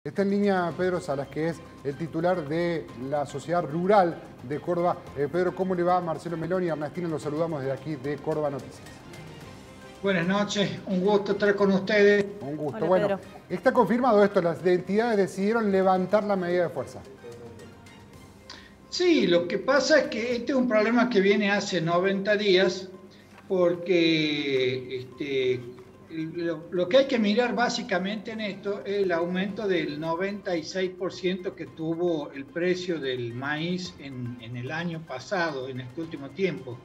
Está en línea Pedro Salas, que es el titular de la Sociedad Rural de Córdoba. Pedro, ¿cómo le va? Marcelo Meloni y Ernestina, los saludamos desde aquí de Córdoba Noticias. Buenas noches, un gusto estar con ustedes. Un gusto. Hola, bueno, Pedro. está confirmado esto, las entidades decidieron levantar la medida de fuerza. Sí, lo que pasa es que este es un problema que viene hace 90 días porque lo que hay que mirar básicamente en esto es el aumento del 96% que tuvo el precio del maíz en el año pasado, en este último tiempo.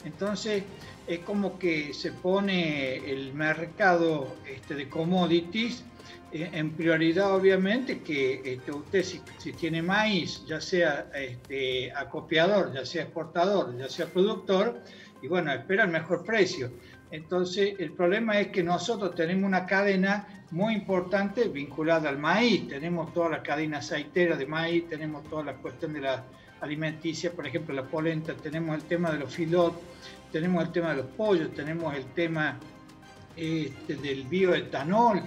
Entonces es como que se pone el mercado de commodities en prioridad, obviamente, que usted si tiene maíz, ya sea acopiador, ya sea exportador, ya sea productor, y bueno, espera el mejor precio. Entonces el problema es que nosotros tenemos una cadena muy importante vinculada al maíz. Tenemos toda la cadena aceitera de maíz, tenemos toda la cuestión de la alimenticia, por ejemplo la polenta, tenemos el tema de los filot, tenemos el tema de los pollos, tenemos el tema del bioetanol.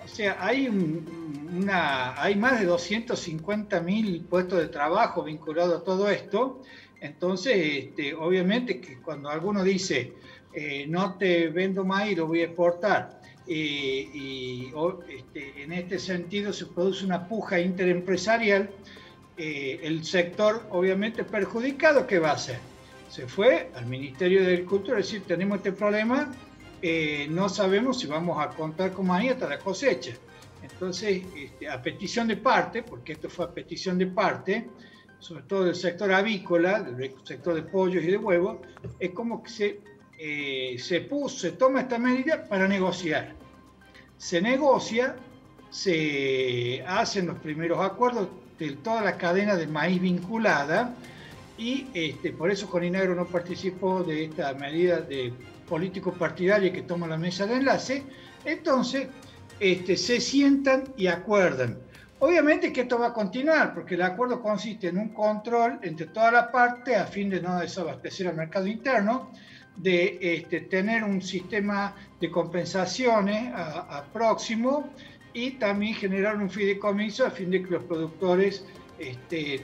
O sea, hay más de 250.000 puestos de trabajo vinculados a todo esto. Entonces, obviamente que cuando alguno dice, no te vendo maíz, lo voy a exportar, en este sentido se produce una puja interempresarial, el sector obviamente perjudicado, ¿qué va a hacer? Se fue al Ministerio de Agricultura, es decir, tenemos este problema, no sabemos si vamos a contar con maíz hasta la cosecha. Entonces, a petición de parte, porque esto fue a petición de parte, sobre todo del sector avícola, del sector de pollos y de huevos, es como que se toma esta medida para negociar. Se negocia, se hacen los primeros acuerdos de toda la cadena de maíz vinculada, y por eso Coninagro no participó de esta medida de político partidaria que toma la mesa de enlace. Entonces se sientan y acuerdan. Obviamente que esto va a continuar, porque el acuerdo consiste en un control entre todas las partes a fin de no desabastecer al mercado interno, de tener un sistema de compensaciones a próximo, y también generar un fideicomiso a fin de que los productores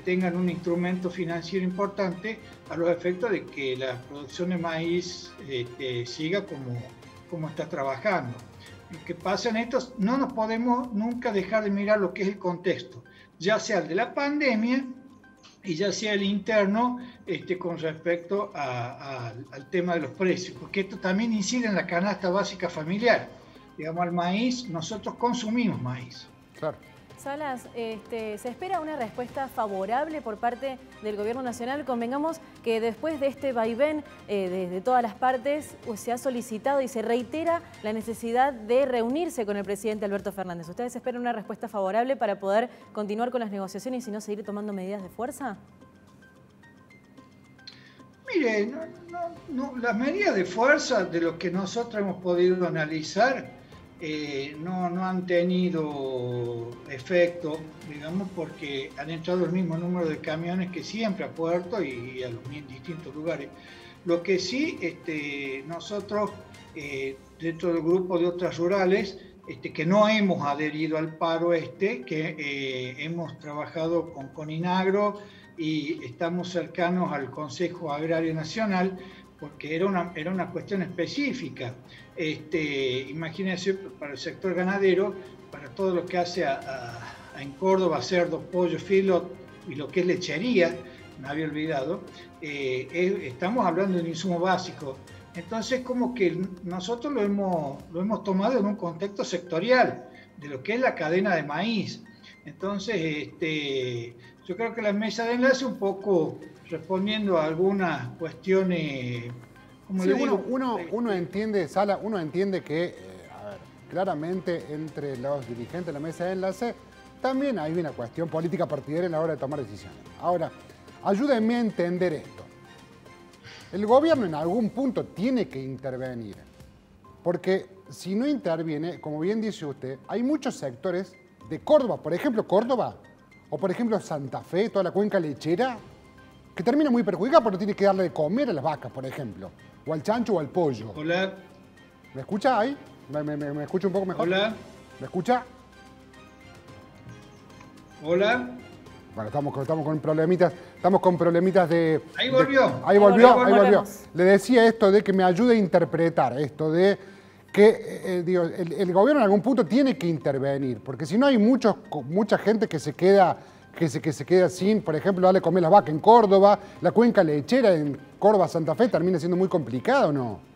tengan un instrumento financiero importante a los efectos de que la producción de maíz siga como está trabajando. Lo que pasa en esto, no nos podemos nunca dejar de mirar lo que es el contexto, ya sea el de la pandemia y ya sea el interno con respecto al tema de los precios, porque esto también incide en la canasta básica familiar. Digamos, al maíz, nosotros consumimos maíz. Claro. Salas, ¿se espera una respuesta favorable por parte del Gobierno Nacional? Convengamos que después de este vaivén de todas las partes, se ha solicitado y se reitera la necesidad de reunirse con el presidente Alberto Fernández. ¿Ustedes esperan una respuesta favorable para poder continuar con las negociaciones y no seguir tomando medidas de fuerza? Mire, las medidas de fuerza de lo que nosotros hemos podido analizar no han tenido efecto, digamos, porque han entrado el mismo número de camiones que siempre a puerto y a los distintos lugares. Lo que sí, nosotros, dentro del grupo de otras rurales, que no hemos adherido al paro que hemos trabajado con Coninagro y estamos cercanos al Consejo Agrario Nacional, porque era una cuestión específica. Imagínense, para el sector ganadero, para todo lo que hace en Córdoba, cerdos, pollos, filot y lo que es lechería, me había olvidado, estamos hablando de un insumo básico. Entonces, como que nosotros lo hemos tomado en un contexto sectorial de lo que es la cadena de maíz. Entonces, yo creo que la mesa de enlace, un poco respondiendo a algunas cuestiones, como Sí, le digo, uno entiende, Sala, uno entiende que, claramente entre los dirigentes de la mesa de enlace también hay una cuestión política partidaria en la hora de tomar decisiones. Ahora, ayúdenme a entender esto. El gobierno en algún punto tiene que intervenir, porque si no interviene, como bien dice usted, hay muchos sectores de Córdoba, por ejemplo Córdoba, o por ejemplo Santa Fe, toda la cuenca lechera, que termina muy perjudicada porque tiene que darle de comer a las vacas, por ejemplo, o al chancho o al pollo. Hola. ¿Me escucha ahí? ¿Me escucha un poco mejor? Hola. ¿Me escucha? Hola. Bueno, estamos con problemitas de... Ahí volvió. Ahí volvió. Volvemos. Le decía esto de que me ayude a interpretar esto de que el gobierno en algún punto tiene que intervenir, porque si no hay mucha gente que se queda sin, por ejemplo, darle comer las vacas en Córdoba, la cuenca lechera en Córdoba, Santa Fe, termina siendo muy complicado, ¿o no?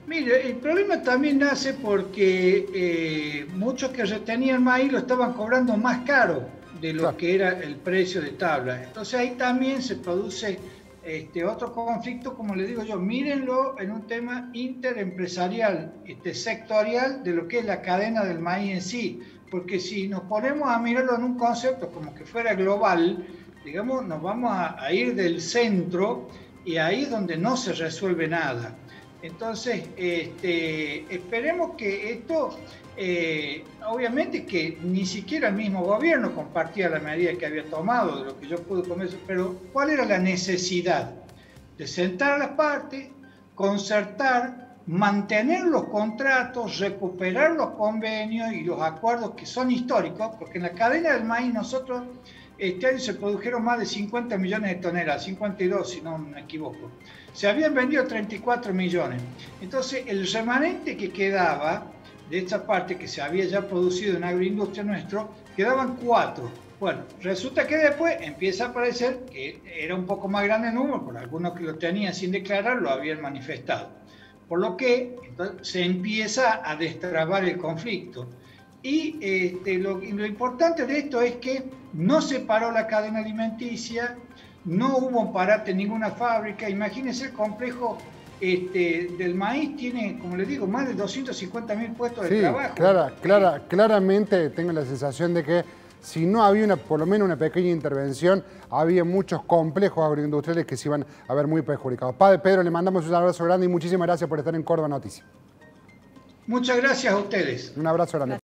Mire, el problema también nace porque muchos que retenían maíz lo estaban cobrando más caro de lo que era el precio de tabla. Entonces ahí también se produce otro conflicto, como le digo yo, mírenlo en un tema interempresarial, sectorial de lo que es la cadena del maíz en sí, porque si nos ponemos a mirarlo en un concepto como que fuera global, digamos, nos vamos a ir del centro y ahí es donde no se resuelve nada. Entonces, esperemos que esto, obviamente que ni siquiera el mismo gobierno compartía la medida que había tomado, de lo que yo pude comer, pero ¿cuál era la necesidad? De sentar a las partes, concertar, mantener los contratos, recuperar los convenios y los acuerdos que son históricos, porque en la cadena del maíz nosotros este año se produjeron más de 50 millones de toneladas, 52 si no me equivoco. Se habían vendido 34 millones. Entonces el remanente que quedaba de esta parte que se había ya producido en agroindustria nuestro, quedaban 4. Bueno, resulta que después empieza a aparecer que era un poco más grande el número, por algunos que lo tenían sin declarar lo habían manifestado. Por lo que entonces, se empieza a destrabar el conflicto. Y lo importante de esto es que no se paró la cadena alimenticia, no hubo parate en ninguna fábrica. Imagínense el complejo del maíz tiene, como les digo, más de 250.000 puestos de trabajo. Claramente tengo la sensación de que si no había por lo menos una pequeña intervención, había muchos complejos agroindustriales que se iban a ver muy perjudicados. Padre Pedro, le mandamos un abrazo grande y muchísimas gracias por estar en Córdoba Noticias. Muchas gracias a ustedes. Un abrazo grande.